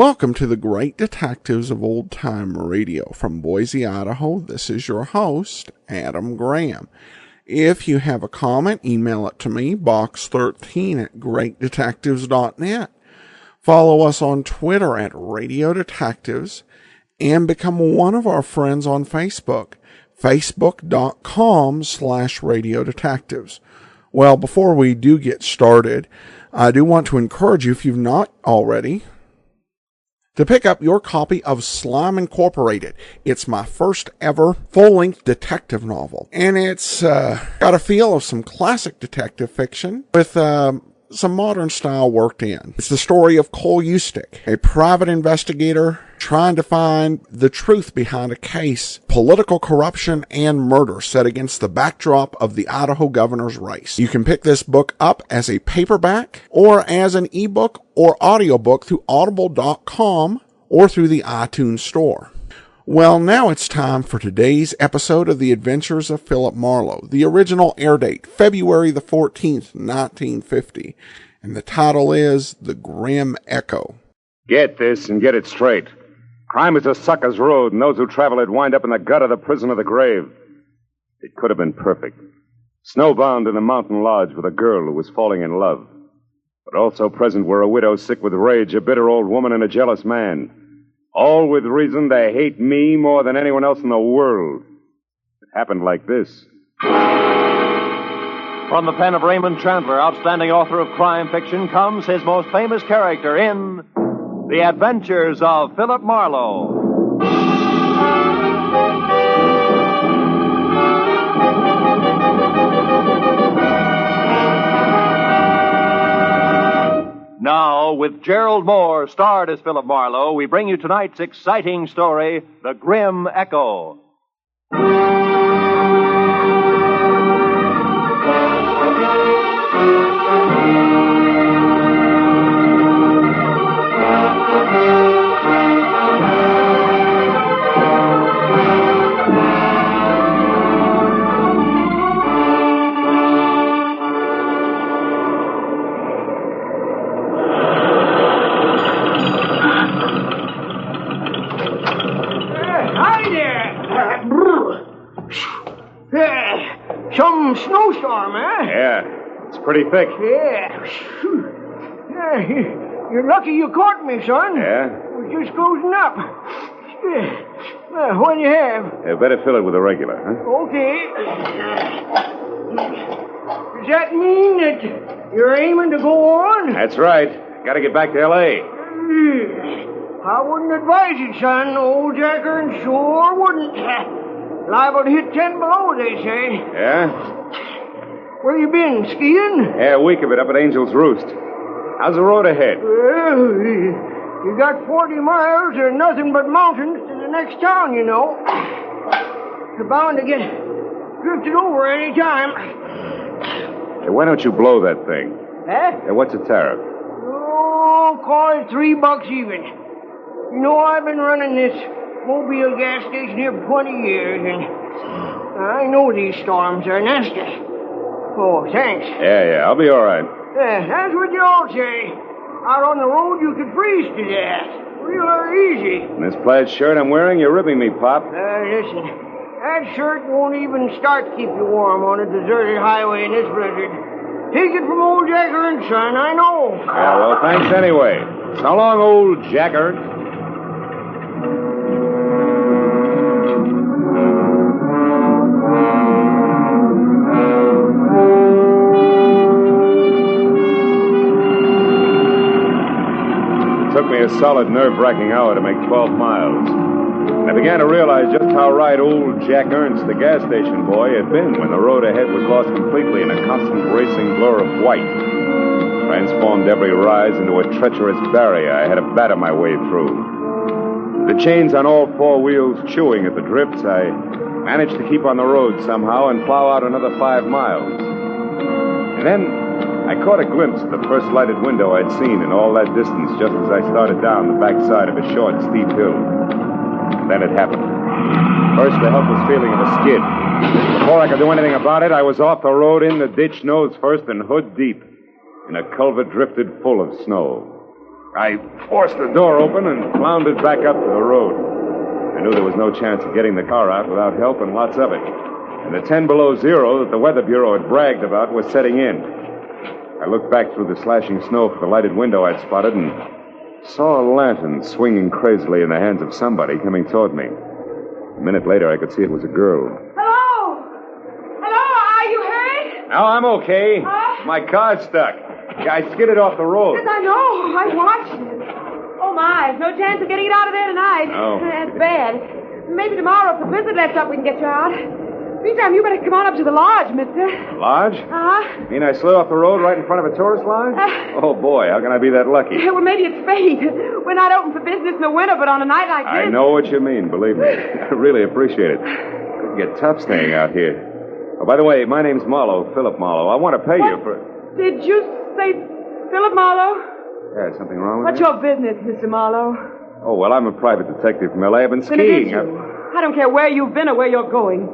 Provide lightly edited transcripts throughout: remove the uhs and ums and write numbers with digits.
Welcome to the Great Detectives of Old Time Radio. From Boise, Idaho, this is your host, Adam Graham. If you have a comment, email it to me, box13@greatdetectives.net. Follow us on Twitter at Radio Detectives and become one of our friends on Facebook, facebook.com/Radio Detectives. Well, before we do get started, I do want to encourage you, if you've not already, to pick up your copy of Slime Incorporated. It's my first ever full-length detective novel, and it's got a feel of some classic detective fiction with some modern style worked in. It's the story of Cole Eustick, a private investigator trying to find the truth behind a case, political corruption, and murder set against the backdrop of the Idaho governor's race. You can pick this book up as a paperback or as an ebook or audiobook through audible.com or through the iTunes store. Well, now it's time for today's episode of The Adventures of Philip Marlowe. The original air date, February the 14th, 1950. And the title is The Grim Echo. Get this and get it straight. Crime is a sucker's road, and those who travel it wind up in the gut of the prison of the grave. It could have been perfect. Snowbound in a mountain lodge with a girl who was falling in love. But also present were a widow sick with rage, a bitter old woman, and a jealous man. All with reason to hate me more than anyone else in the world. It happened like this. From the pen of Raymond Chandler, outstanding author of crime fiction, comes his most famous character in The Adventures of Philip Marlowe. Now, with Gerald Moore, starred as Philip Marlowe, we bring you tonight's exciting story, The Grim Echo. Some snowstorm, eh? Yeah, it's pretty thick. Yeah. You're lucky you caught me, son. Yeah? We're just closing up. What do you have? Better fill it with a regular, huh? Okay. Does that mean that you're aiming to go on? That's right. Gotta get back to L.A. I wouldn't advise it, son. Old Jacker and sure wouldn't. Liable to hit 10 below, they say. Yeah? Where you been, skiing? Yeah, a week of it up at Angel's Roost. How's the road ahead? Well, you got 40 miles or nothing but mountains to the next town, you know. You're bound to get drifted over any time. Hey, why don't you blow that thing? Huh? Hey, what's the tariff? Oh, call it $3 even. You know, I've been running this Mobile gas station here for 20 years, and I know these storms are nasty. Oh, thanks. Yeah, I'll be all right. That's what you all say. Out on the road, you could freeze to death. Real easy. And this plaid shirt I'm wearing, you're ripping me, Pop. Listen, that shirt won't even start to keep you warm on a deserted highway in this blizzard. Take it from old Jacker and Son, I know. Yeah, well, thanks anyway. So long, old Jacker. It took me a solid nerve-wracking hour to make 12 miles. And I began to realize just how right old Jack Ernst, the gas station boy, had been when the road ahead was lost completely in a constant racing blur of white. Transformed every rise into a treacherous barrier I had to batter my way through. The chains on all four wheels chewing at the drifts, I managed to keep on the road somehow and plow out another 5 miles. And then I caught a glimpse of the first lighted window I'd seen in all that distance just as I started down the backside of a short, steep hill. Then it happened. First, the helpless feeling of a skid. Before I could do anything about it, I was off the road, in the ditch nose first, and hood deep in a culvert drifted full of snow. I forced the door open and floundered back up to the road. I knew there was no chance of getting the car out without help, and lots of it. And the 10 below zero that the Weather Bureau had bragged about was setting in. I looked back through the slashing snow for the lighted window I'd spotted and saw a lantern swinging crazily in the hands of somebody coming toward me. A minute later, I could see it was a girl. Hello? Hello, are you hurt? Now, I'm okay. My car's stuck. I skidded off the road. Yes, I know. I watched it. Oh, my. No chance of getting it out of there tonight. No. That's bad. Maybe tomorrow, if the blizzard lets up, we can get you out. Meantime, you better come on up to the lodge, mister. Lodge? Uh-huh. You mean I slid off the road right in front of a tourist lodge? Oh, boy, how can I be that lucky? Well, maybe it's fate. We're not open for business in the winter, but on a night like this... I know what you mean, believe me. I really appreciate it. It'd get tough staying out here. Oh, by the way, my name's Marlowe, Philip Marlowe. I want to pay you for... Did you say Philip Marlowe? Yeah, something wrong with What's that? your business, Mr. Marlowe? Oh, well, I'm a private detective from L.A. I've been Then it is skiing. you. I don't care where you've been or where you're going.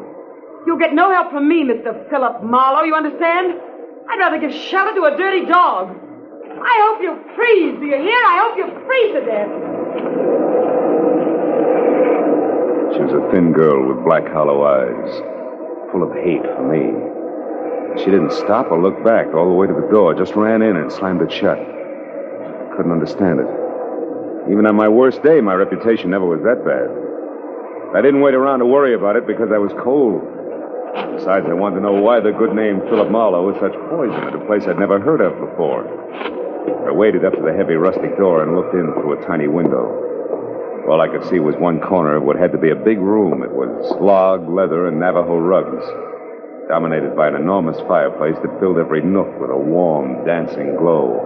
You'll get no help from me, Mr. Philip Marlowe, you understand? I'd rather give shelter to a dirty dog. I hope you freeze, do you hear? I hope you freeze to death. She was a thin girl with black hollow eyes, full of hate for me. She didn't stop or look back all the way to the door, just ran in and slammed it shut. Couldn't understand it. Even on my worst day, my reputation never was that bad. I didn't wait around to worry about it because I was cold. Besides, I wanted to know why the good name Philip Marlowe was such poison at a place I'd never heard of before. I waded up to the heavy rustic door and looked in through a tiny window. All I could see was one corner of what had to be a big room. It was log, leather, and Navajo rugs, dominated by an enormous fireplace that filled every nook with a warm, dancing glow.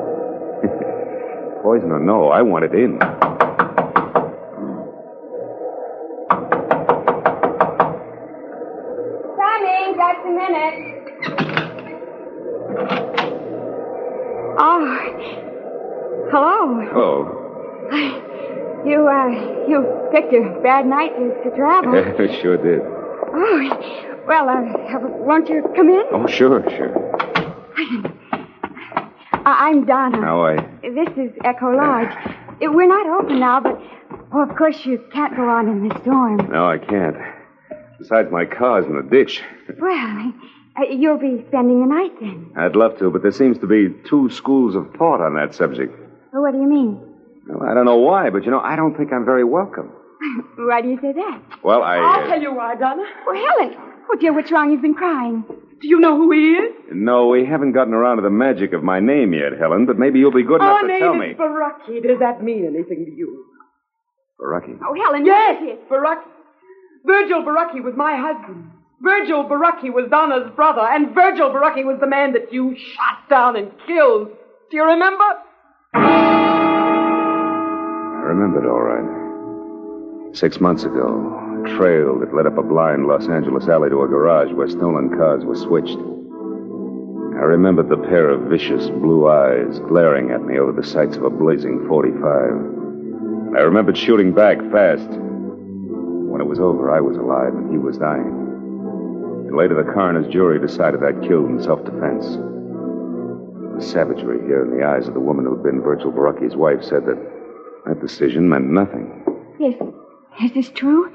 Poison or no, I wanted in. Just a minute. Oh. Hello. Hello. You picked a bad night to travel. Sure did. Oh, well, won't you come in? Oh, sure. I'm Donna. How are you? This is Echo Lodge. We're not open now, but, of course, you can't go on in the storm. No, I can't. Besides, my car's in the ditch. Well, you'll be spending the night then. I'd love to, but there seems to be two schools of thought on that subject. Well, what do you mean? Well, I don't know why, but, I don't think I'm very welcome. Why do you say that? Well, I'll tell you why, Donna. Oh, Helen. Oh, dear, what's wrong? You've been crying. Do you know who he is? No, we haven't gotten around to the magic of my name yet, Helen, but maybe you'll be good enough Our to tell name me. is Baraki. Does that mean anything to you? Baraki. Oh, Helen, Yes, what is it? Baraki. Virgil Baraki was my husband. Virgil Baraki was Donna's brother, and Virgil Baraki was the man that you shot down and killed. Do you remember? I remember it all right. 6 months ago, a trail that led up a blind Los Angeles alley to a garage where stolen cars were switched. I remembered the pair of vicious blue eyes glaring at me over the sights of a blazing .45. I remembered shooting back fast. When it was over, I was alive and he was dying. And later, the coroner's jury decided I'd killed in self-defense. The savagery here in the eyes of the woman who'd been Virgil Baraki's wife said that decision meant nothing. Yes. Is this true?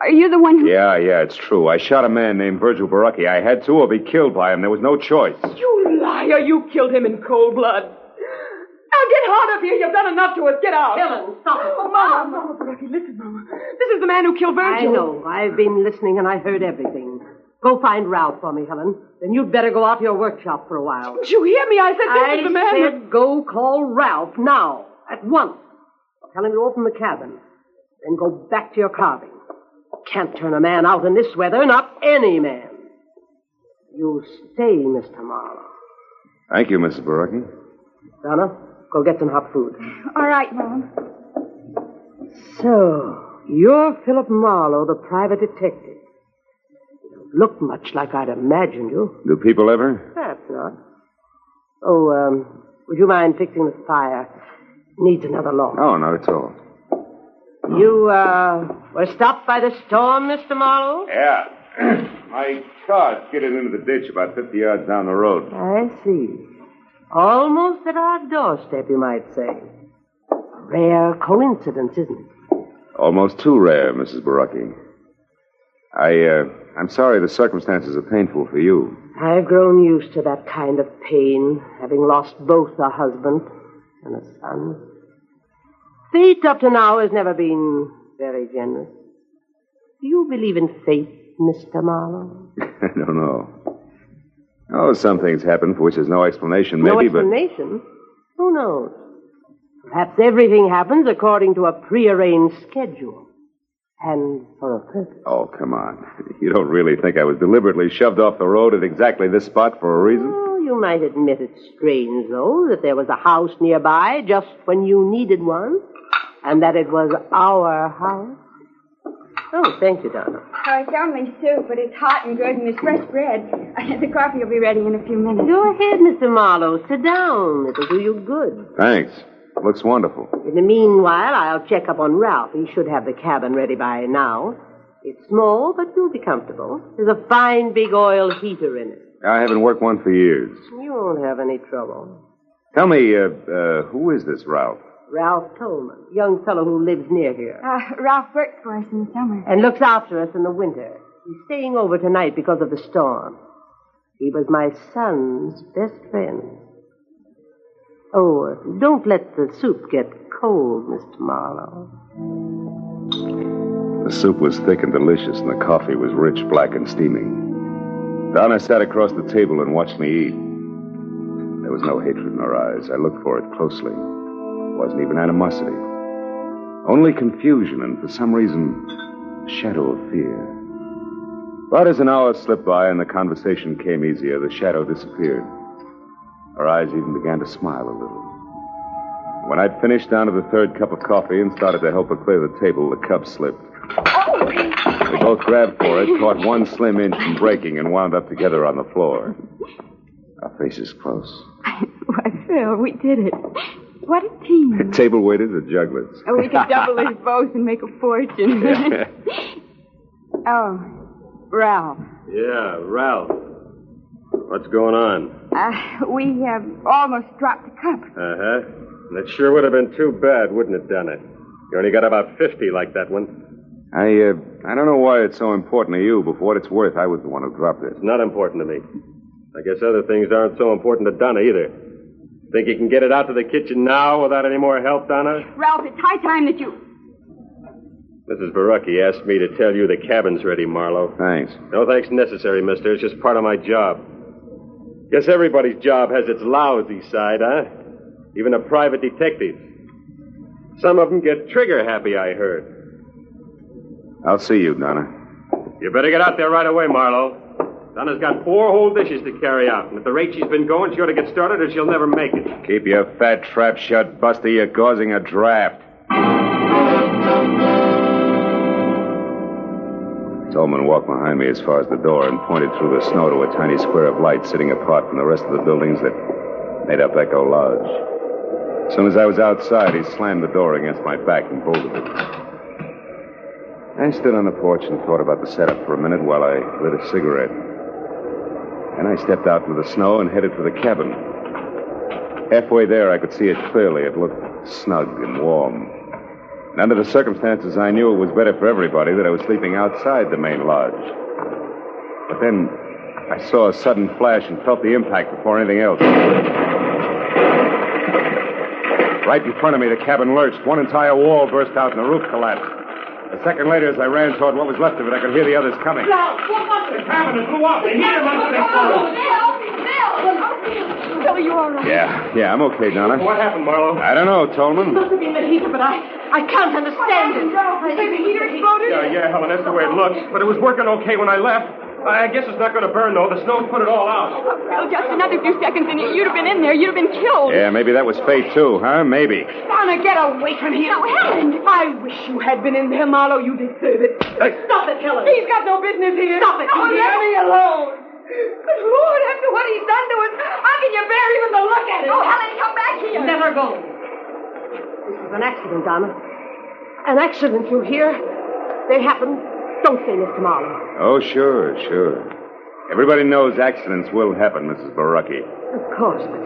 Are you the one who... Yeah, it's true. I shot a man named Virgil Baraki. I had to or be killed by him. There was no choice. You liar. You killed him in cold blood. Now get out of here. You've done enough to us. Get out. Helen, stop it. Oh, Mama, Baraki, listen, Mama. This is the man who killed Virgil. I know. I've been listening and I heard everything. Go find Ralph for me, Helen. Then you'd better go out to your workshop for a while. Did you hear me? I said this is the man. I said go call Ralph now. At once. Tell him to open the cabin. Then go back to your carving. Can't turn a man out in this weather, not any man. You stay, Mr. Marlowe. Thank you, Mrs. Baraki. Donna, go get some hot food. All right, Mom. So, you're Philip Marlowe, the private detective. You don't look much like I'd imagined you. Do people ever? Perhaps not. Oh, would you mind fixing the fire? Needs another log. Oh, not at all. You, were stopped by the storm, Mr. Marlowe? Yeah. My car skidded into the ditch about 50 yards down the road. I see. Almost at our doorstep, you might say. rare coincidence, isn't it? Almost too rare, Mrs. Barocki. I'm sorry the circumstances are painful for you. I've grown used to that kind of pain, having lost both a husband and a son. Fate up to now has never been very generous. Do you believe in fate, Mr. Marlowe? I don't know. Oh, some things happen for which there's no explanation, maybe, No explanation? Who knows? Perhaps everything happens according to a prearranged schedule. And for a purpose. Oh, come on. You don't really think I was deliberately shoved off the road at exactly this spot for a reason? Oh, you might admit it's strange, though, that there was a house nearby just when you needed one, and that it was our house. Oh, thank you, Donna. Oh, it's only soup, but it's hot and good, and it's fresh bread. The coffee will be ready in a few minutes. Go ahead, Mr. Marlowe. Sit down. It'll do you good. Thanks. Looks wonderful. In the meanwhile, I'll check up on Ralph. He should have the cabin ready by now. It's small, but you'll be comfortable. There's a fine big oil heater in it. I haven't worked one for years. You won't have any trouble. Tell me, who is this Ralph? Ralph Tolman, young fellow who lives near here. Ralph works for us in the summer. And looks after us in the winter. He's staying over tonight because of the storm. He was my son's best friend. Oh, don't let the soup get cold, Mr. Marlowe. The soup was thick and delicious, and the coffee was rich, black, and steaming. Donna sat across the table and watched me eat. There was no hatred in her eyes. I looked for it closely. It wasn't even animosity. Only confusion and, for some reason, a shadow of fear. But as an hour slipped by and the conversation came easier, the shadow disappeared. Her eyes even began to smile a little. When I'd finished down to the third cup of coffee and started to help her clear the table, the cup slipped. We both grabbed for it, caught one slim inch from breaking, and wound up together on the floor. Our faces close. Why, Phil, we did it. What a team. Table waiters or jugglers? Oh, we could double as both and make a fortune. Oh, Ralph. Yeah, Ralph. What's going on? We have almost dropped the cup. Uh-huh. That sure would have been too bad, wouldn't it, Donna? You only got about 50 like that one. I don't know why it's so important to you, but for what it's worth, I was the one who dropped it. It's not important to me. I guess other things aren't so important to Donna either. Think you can get it out to the kitchen now without any more help, Donna? Ralph, it's high time that you... Mrs. Barocki asked me to tell you the cabin's ready, Marlowe. Thanks. No thanks necessary, mister. It's just part of my job. Guess everybody's job has its lousy side, huh? Even a private detective. Some of them get trigger happy, I heard. I'll see you, Donna. You better get out there right away, Marlowe. Donna's got 4 whole dishes to carry out, and at the rate she's been going, she ought to get started or she'll never make it. Keep your fat trap shut, Buster. You're causing a draft. Tolman walked behind me as far as the door and pointed through the snow to a tiny square of light sitting apart from the rest of the buildings that made up Echo Lodge. As soon as I was outside, he slammed the door against my back and bolted it. I stood on the porch and thought about the setup for a minute while I lit a cigarette. Then I stepped out into the snow and headed for the cabin. Halfway there, I could see it clearly. It looked snug and warm. And under the circumstances, I knew it was better for everybody that I was sleeping outside the main lodge. But then I saw a sudden flash and felt the impact before anything else. Right in front of me, the cabin lurched. One entire wall burst out and the roof collapsed. A second later, as I ran toward what was left of it, I could hear the others coming. The cabin blew up. The heater must have exploded. Bill, are you all right? Yeah, I'm okay, Donna. What happened, Marlowe? I don't know, Tolman. Must have been the heater, but I can't understand it. The heater exploded? Yeah, Helen, that's the way it looks. But it was working okay when I left. I guess it's not going to burn, though. The snow put it all out. Bill, just another few seconds and you'd have been in there. You'd have been killed. Yeah, maybe that was fate, too, huh? Maybe. Donna, get away from here. Now, Helen! I wish you had been in there, Marlowe. You deserve it. Stop it, Helen. He's got no business here. Stop it, Oh, you let me alone. But Lord, after what he's done to us, how can you bear even to look at him? Oh, Helen, come back here. Let her go. This was an accident, Donna. An accident, you hear? They happened. Don't say, Mr. Marlowe. Oh, sure. Everybody knows accidents will happen, Mrs. Barocki. Of course, but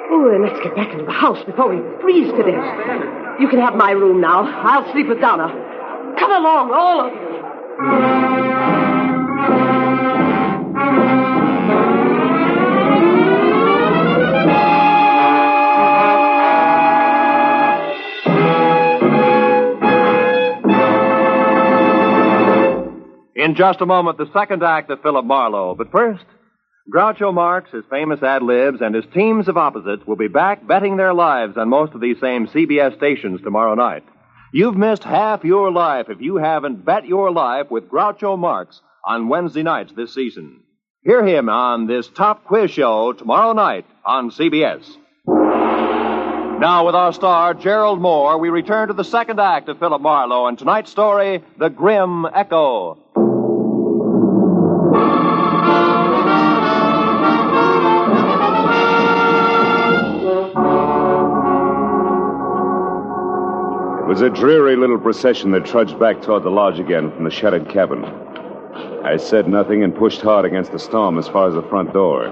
Oh, then let's get back into the house before we freeze to death. You can have my room now. I'll sleep with Donna. Come along, all of you. In just a moment, the second act of Philip Marlowe. But first, Groucho Marx, his famous ad-libs, and his teams of opposites will be back betting their lives on most of these same CBS stations tomorrow night. You've missed half your life if you haven't bet your life with Groucho Marx on Wednesday nights this season. Hear him on this top quiz show tomorrow night on CBS. Now, with our star, Gerald Moore, we return to the second act of Philip Marlowe and tonight's story, The Grim Echo. It was a dreary little procession that trudged back toward the lodge again from the shuttered cabin. I said nothing and pushed hard against the storm as far as the front door.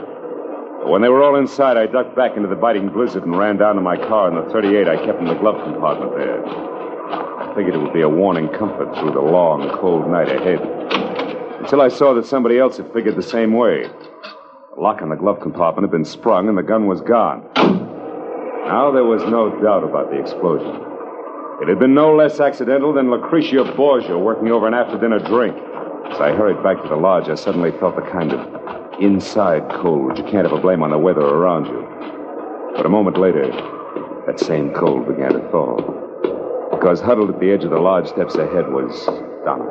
But when they were all inside, I ducked back into the biting blizzard and ran down to my car in the 38 I kept in the glove compartment there. I figured it would be a warning comfort through the long, cold night ahead. Until I saw that somebody else had figured the same way. The lock on the glove compartment had been sprung and the gun was gone. Now there was no doubt about the explosion. It had been no less accidental than Lucretia Borgia working over an after-dinner drink. As I hurried back to the lodge, I suddenly felt the kind of inside cold which you can't ever blame on the weather around you. But a moment later, that same cold began to thaw. Because huddled at the edge of the lodge steps ahead was Donna.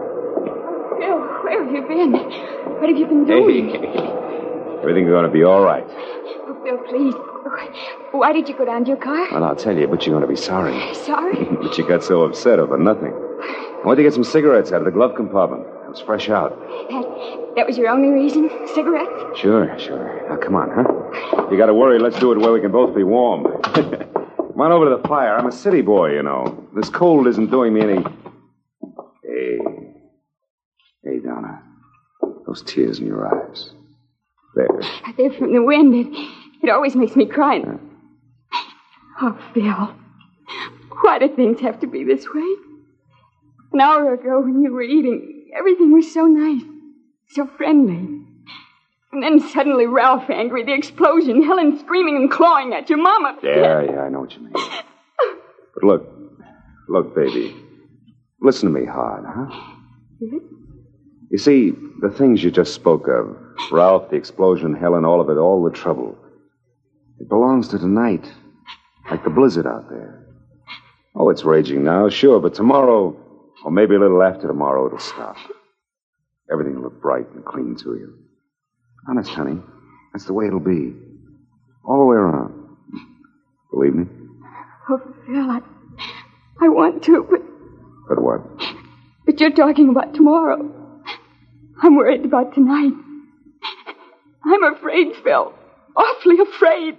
Phil, where have you been? What have you been doing? Hey, everything's going to be all right. Oh, Phil, please. Why did you go down to your car? Well, I'll tell you, but you're going to be sorry. Sorry? But you got so upset over nothing. I went to get some cigarettes out of the glove compartment. I was fresh out. That was your only reason? Cigarettes? Sure. Now, come on, huh? You got to worry, let's do it where we can both be warm. Come on over to the fire. I'm a city boy, you know. This cold isn't doing me any... Hey, Donna. Those tears in your eyes. There. They're from the wind. It always makes me cry. Oh, Phil. Why do things have to be this way? An hour ago when you were eating, everything was so nice, so friendly. And then suddenly Ralph angry, the explosion, Helen screaming and clawing at your Mama. Yeah, I know what you mean. But look, baby. Listen to me hard, huh? Yes? You see, the things you just spoke of, Ralph, the explosion, Helen, all of it, all the trouble, it belongs to tonight, like the blizzard out there. Oh, it's raging now, sure, but tomorrow, or maybe a little after tomorrow, it'll stop. Everything will look bright and clean to you. Honest, honey, that's the way it'll be. All the way around. Believe me? Oh, Phil, I want to, but... But what? But you're talking about tomorrow. I'm worried about tonight. I'm afraid, Phil. Awfully afraid.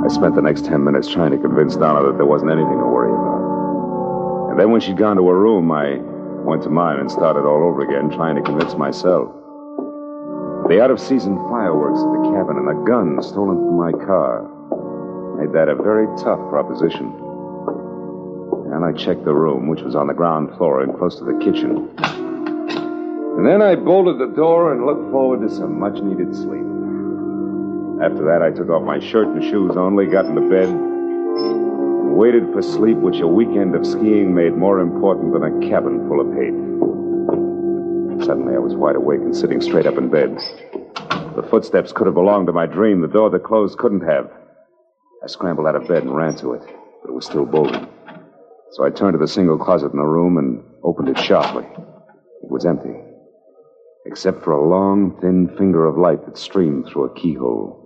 I spent the next 10 minutes trying to convince Donna that there wasn't anything to worry about. And then when she'd gone to her room, I went to mine and started all over again, trying to convince myself. The out-of-season fireworks at the cabin and a gun stolen from my car made that a very tough proposition. And I checked the room, which was on the ground floor and close to the kitchen. And then I bolted the door and looked forward to some much-needed sleep. After that, I took off my shirt and shoes only, got into bed, and waited for sleep, which a weekend of skiing made more important than a cabin full of hate. Suddenly, I was wide awake and sitting straight up in bed. The footsteps could have belonged to my dream. The door that closed couldn't have. I scrambled out of bed and ran to it, but it was still bolted. So I turned to the single closet in the room and opened it sharply. It was empty, except for a long, thin finger of light that streamed through a keyhole.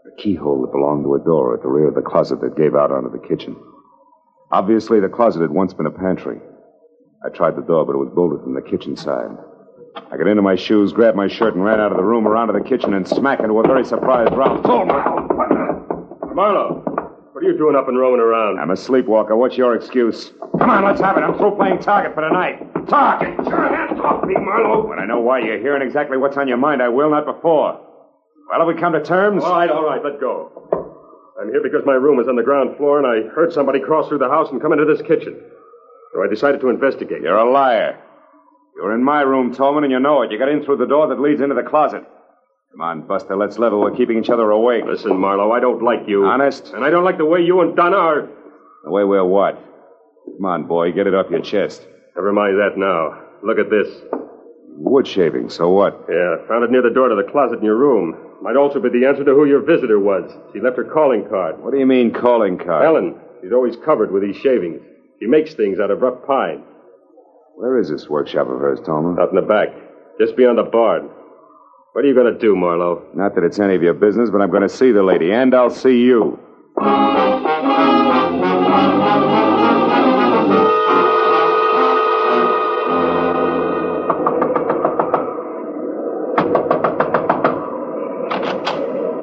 A keyhole that belonged to a door at the rear of the closet that gave out onto the kitchen. Obviously, the closet had once been a pantry. I tried the door, but it was bolted from the kitchen side. I got into my shoes, grabbed my shirt, and ran out of the room, around to the kitchen, and smack into a very surprised Ralph. Marlowe, what are you doing up and roaming around? I'm a sleepwalker. What's your excuse? Come on, let's have it. I'm through playing target for tonight. Talk! Get your hands off me, Marlowe! When I know why you're here and exactly what's on your mind, I will, not before. Well, have we come to terms? All right, let go. I'm here because my room is on the ground floor, and I heard somebody cross through the house and come into this kitchen. So I decided to investigate. You're a liar. You were in my room, Tolman, and you know it. You got in through the door that leads into the closet. Come on, Buster, let's level. We're keeping each other awake. Listen, Marlowe, I don't like you. Honest? And I don't like the way you and Donna are... The way we're what? Come on, boy, get it off your chest. Never mind that now. Look at this. Wood shaving, so what? Yeah, found it near the door to the closet in your room. Might also be the answer to who your visitor was. She left her calling card. What do you mean, calling card? Helen. She's always covered with these shavings. She makes things out of rough pine. Where is this workshop of hers, Tolman? Out in the back. Just beyond the barn. What are you going to do, Marlowe? Not that it's any of your business, but I'm going to see the lady, and I'll see you.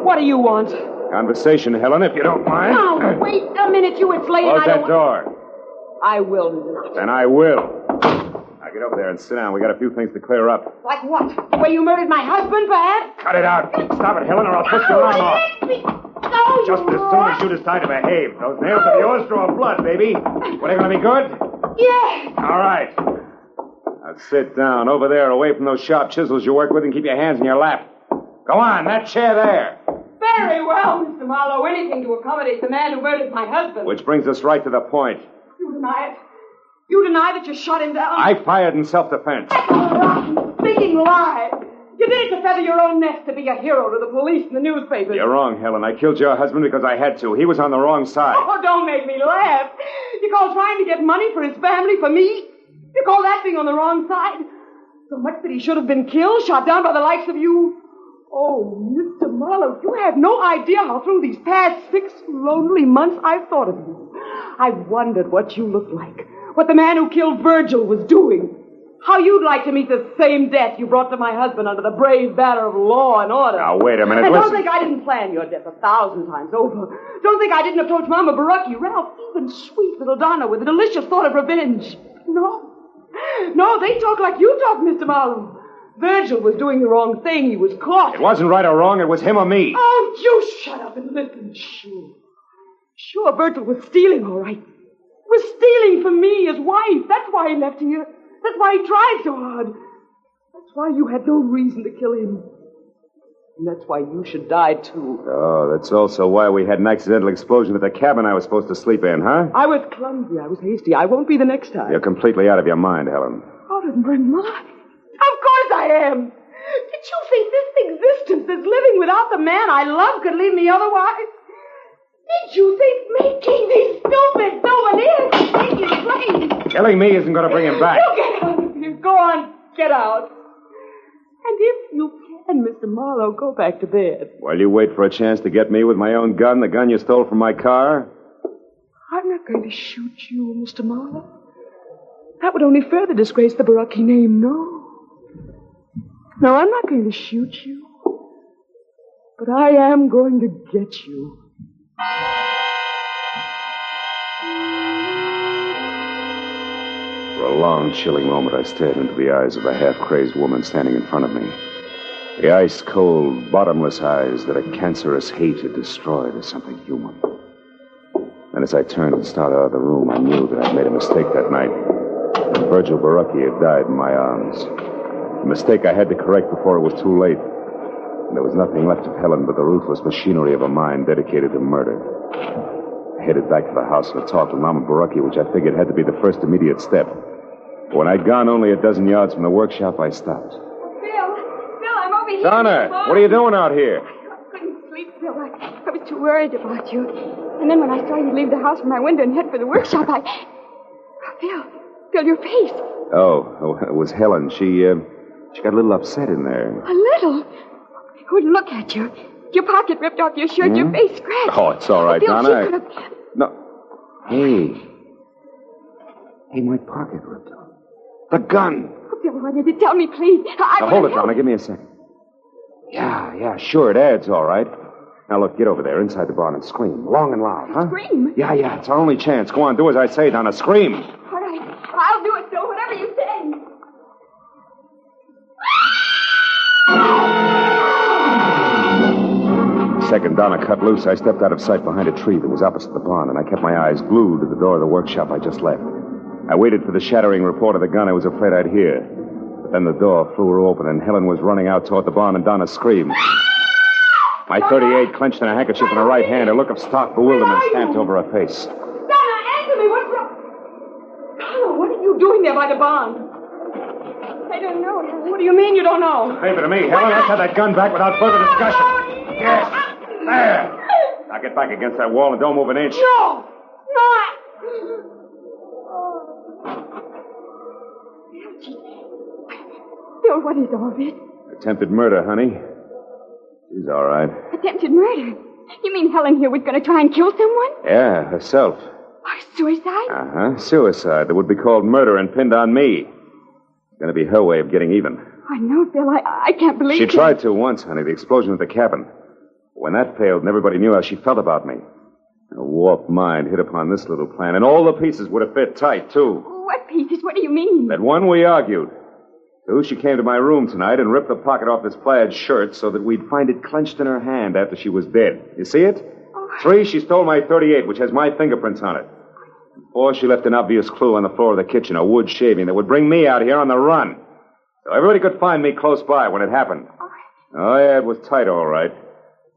What do you want? Conversation, Helen, if you don't mind. Now, wait a minute, you. It's late. Close I that don't... door. I will not. Then I will. Now get over there and sit down. We got a few things to clear up. Like what? The way you murdered my husband, perhaps? Cut it out. Stop it, Helen, or I'll push your arm off. Let me go, Just as soon as you decide to behave. Those nails of yours draw blood, baby. What, are they going to be good? Yes. All right. Now sit down over there away from those sharp chisels you work with and keep your hands in your lap. Go on, that chair there. Very well, Mr. Marlowe. Anything to accommodate the man who murdered my husband. Which brings us right to the point. You deny it. You deny that you shot him down. I fired in self-defense. That's a rotten, stinking lie. You did it to feather your own nest, to be a hero to the police and the newspapers. You're wrong, Helen. I killed your husband because I had to. He was on the wrong side. Oh, don't make me laugh. You call trying to get money for his family, for me? You call that being on the wrong side? So much that he should have been killed, shot down by the likes of you? Oh, Mr. Marlowe, you have no idea how through these past 6 lonely months I've thought of you. I've wondered what you looked like, what the man who killed Virgil was doing, how you'd like to meet the same death you brought to my husband under the brave banner of law and order. Now, wait a minute, And listen. don't think I didn't plan your death 1,000 times over. Don't think I didn't approach Mama Barucki, Ralph, even sweet little Donna with a delicious thought of revenge. No, they talk like you talk, Mr. Marlowe. Virgil was doing the wrong thing. He was caught. It wasn't right or wrong. It was him or me. Oh, you shut up and listen. Sure, Virgil was stealing, all right. Was stealing from me, his wife. That's why he left here. That's why he tried so hard. That's why you had no reason to kill him. And that's why you should die, too. Oh, that's also why we had an accidental explosion at the cabin I was supposed to sleep in, huh? I was clumsy. I was hasty. I won't be the next time. You're completely out of your mind, Helen. Out of my mind? Of course I am. Did you think this existence, this living without the man I love, could leave me otherwise? Did you think making these stupid souvenirs would take his place? Killing me isn't going to bring him back. You get out of here. Go on, get out. And if you can, Mr. Marlowe, go back to bed. While you wait for a chance to get me with my own gun, the gun you stole from my car? I'm not going to shoot you, Mr. Marlowe. That would only further disgrace the Barucki name, no. No, I'm not going to shoot you. But I am going to get you. For a long, chilling moment, I stared into the eyes of a half-crazed woman standing in front of me. The ice-cold, bottomless eyes that a cancerous hate had destroyed as something human. And as I turned and started out of the room, I knew that I'd made a mistake that night. Virgil Barucki had died in my arms. A mistake I had to correct before it was too late. And there was nothing left of Helen but the ruthless machinery of a mind dedicated to murder. I headed back to the house and talked with Mama Barucki, which I figured had to be the first immediate step. But when I'd gone only a dozen yards from the workshop, I stopped. Phil, I'm over here. Donna, what are you doing out here? I couldn't sleep, Phil. I was too worried about you. And then when I saw you leave the house from my window and head for the workshop, Phil, your face. Oh, it was Helen. She got a little upset in there. A little? Oh, look at you. Your pocket ripped off your shirt, your face scratched. Oh, it's all right, Phil, Donna. she could have... No. Hey, my pocket ripped off. The gun. Oh, Phil, why did you tell me, please? Now, hold it, Donna. Give me a second. Yeah, sure, it adds, all right. Now, look, get over there, inside the barn, and scream. Long and loud, huh? Scream? Yeah, it's our only chance. Go on, do as I say, Donna. Scream. All right. I'll do it, Phil, whatever you say. second Donna cut loose, I stepped out of sight behind a tree that was opposite the barn, and I kept my eyes glued to the door of the workshop I just left. I waited for the shattering report of the gun I was afraid I'd hear. But then the door flew open, and Helen was running out toward the barn, and Donna screamed. My .38 clenched in a handkerchief in her right hand, a look of stark bewilderment stamped over her face. Donna, answer me. What's wrong? Donna, what are you doing there by the barn? I don't know. What do you mean you don't know? Leave it to me, Helen. Let's have that gun back without further discussion. Yes. There. Now get back against that wall and don't move an inch. No. Bill, what is all this? Attempted murder, honey. She's all right. Attempted murder? You mean Helen here was going to try and kill someone? Yeah, herself. Or suicide? Uh-huh. Suicide that would be called murder and pinned on me. It's going to be her way of getting even. I know, Bill. I can't believe She it. tried to once, honey, the explosion at the cabin. When that failed and everybody knew how she felt about me, a warped mind hit upon this little plan, and all the pieces would have fit tight, too. What pieces? What do you mean? That one, we argued. Two, she came to my room tonight and ripped the pocket off this plaid shirt so that we'd find it clenched in her hand after she was dead. You see it? Oh. 3, she stole my .38, which has my fingerprints on it. 4, she left an obvious clue on the floor of the kitchen, a wood shaving that would bring me out here on the run. So everybody could find me close by when it happened. Oh, yeah, it was tight, all right.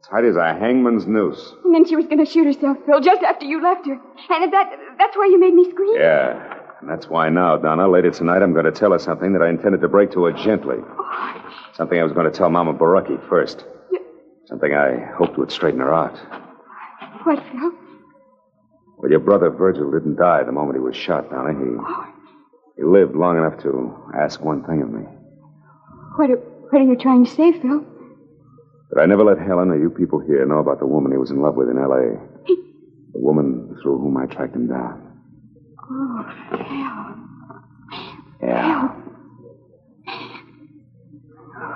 Tight as a hangman's noose. And then she was going to shoot herself, Phil, just after you left her. And that's why you made me scream? Yeah. And that's why now, Donna, later tonight, I'm going to tell her something that I intended to break to her gently. Oh. Something I was going to tell Mama Baraki first. Something I hoped would straighten her out. What, Phil? Well, your brother Virgil didn't die the moment he was shot, Donna. He lived long enough to ask one thing of me. What are you trying to say, Phil? That I never let Helen or you people here know about the woman he was in love with in L.A. The woman through whom I tracked him down. Oh, Phil. Yeah.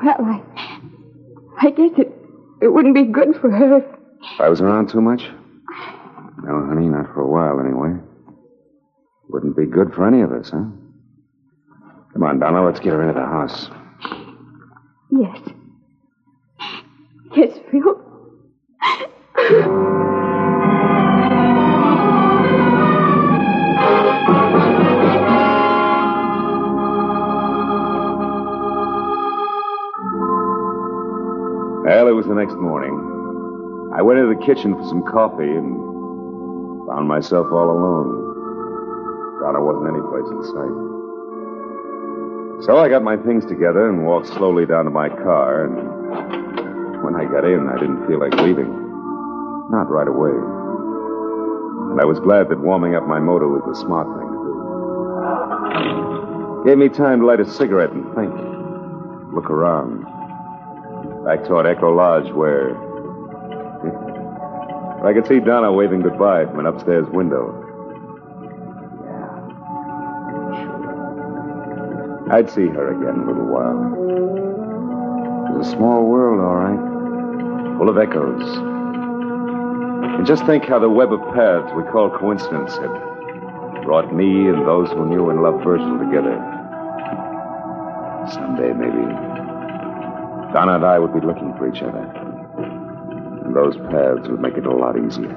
Well, I guess it wouldn't be good for her. If I was around too much? No, honey, not for a while, anyway. Wouldn't be good for any of us, huh? Come on, Donna, let's get her into the house. Yes. Yes, Phil. Well, it was the next morning. I went into the kitchen for some coffee and found myself all alone. Donna wasn't any place in sight. So I got my things together and walked slowly down to my car, and when I got in, I didn't feel like leaving. Not right away. And I was glad that warming up my motor was the smart thing to do. Gave me time to light a cigarette and think. Look around. Back toward Echo Lodge, where I could see Donna waving goodbye from an upstairs window. Yeah. I'd see her again in a little while. It was a small world, all right. Full of echoes. And just think how the web of paths we call coincidence had brought me and those who knew and loved Virgil together. Someday, maybe, Donna and I would be looking for each other. And those paths would make it a lot easier.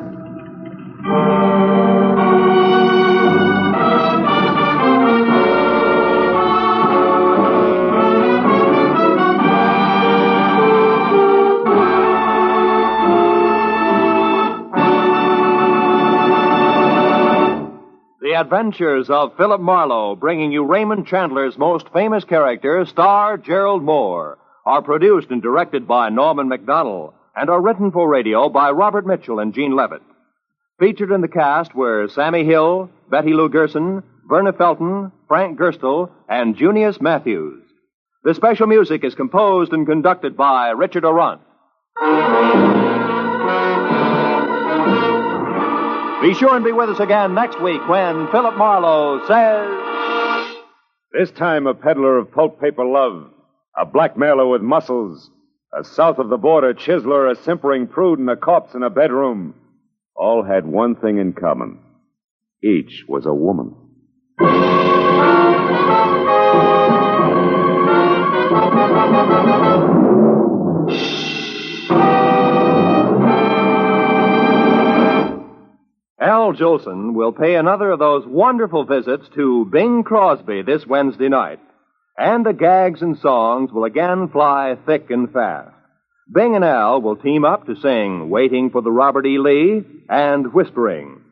The Adventures of Philip Marlowe, bringing you Raymond Chandler's most famous character, star Gerald Moore, are produced and directed by Norman MacDonald and are written for radio by Robert Mitchell and Gene Levitt. Featured in the cast were Sammy Hill, Betty Lou Gerson, Verna Felton, Frank Gerstle, and Junius Matthews. The special music is composed and conducted by Richard Arant. Be sure and be with us again next week when Philip Marlowe says... This time a peddler of pulp paper love, a blackmailer with muscles, a south-of-the-border chiseler, a simpering prude, and a corpse in a bedroom, all had one thing in common. Each was a woman. Al Jolson will pay another of those wonderful visits to Bing Crosby this Wednesday night. And the gags and songs will again fly thick and fast. Bing and Al will team up to sing Waiting for the Robert E. Lee and Whispering.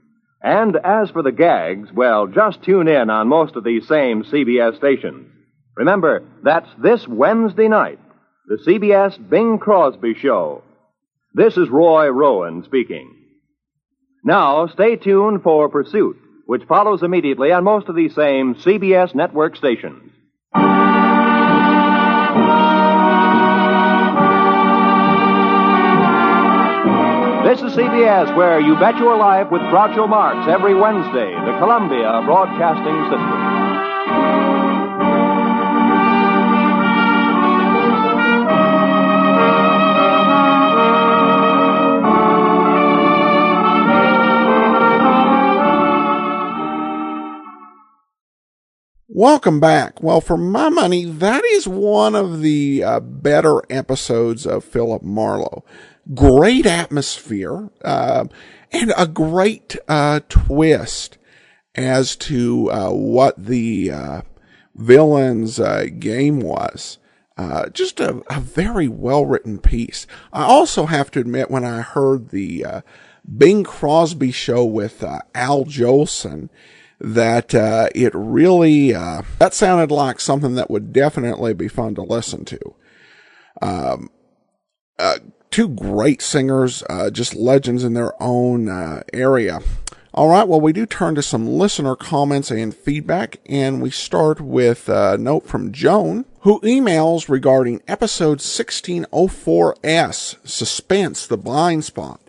And as for the gags, well, just tune in on most of these same CBS stations. Remember, that's this Wednesday night, the CBS Bing Crosby Show. This is Roy Rowan speaking. Now, stay tuned for Pursuit, which follows immediately on most of these same CBS network stations. This is CBS, where you bet your life with Groucho Marx every Wednesday, the Columbia Broadcasting System. Welcome back. Well, for my money, that is one of the better episodes of Philip Marlowe. Great atmosphere, and a great twist as to what the villain's game was. Just a very well-written piece. I also have to admit, when I heard the Bing Crosby show with Al Jolson, that it really that sounded like something that would definitely be fun to listen to. Two great singers, just legends in their own area. All right, well, we do turn to some listener comments and feedback, and we start with a note from Joan, who emails regarding episode 1604S, Suspense, the Blind Spot.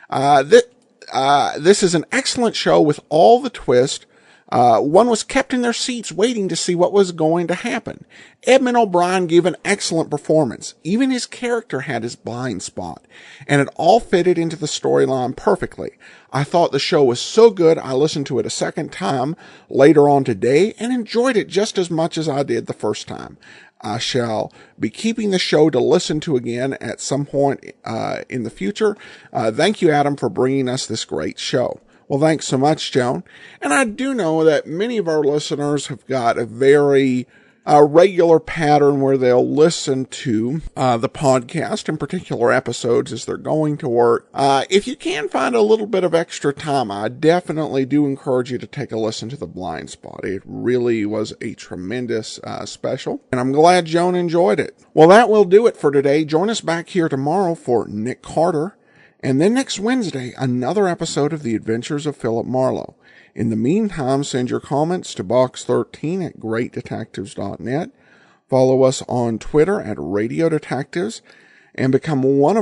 This is an excellent show with all the twists. One was kept in their seats waiting to see what was going to happen. Edmund O'Brien gave an excellent performance. Even his character had his blind spot, and it all fitted into the storyline perfectly. I thought the show was so good I listened to it a second time later on today and enjoyed it just as much as I did the first time. I shall be keeping the show to listen to again at some point in the future. Thank you, Adam, for bringing us this great show. Well, thanks so much, Joan. And I do know that many of our listeners have got a very regular pattern where they'll listen to the podcast in particular episodes as they're going to work. If you can find a little bit of extra time, I definitely do encourage you to take a listen to The Blind Spot. It really was a tremendous special, and I'm glad Joan enjoyed it. Well, that will do it for today. Join us back here tomorrow for Nick Carter. And then next Wednesday, another episode of The Adventures of Philip Marlowe. In the meantime, send your comments to box13@greatdetectives.net. Follow us on Twitter @Radio Detectives and become one of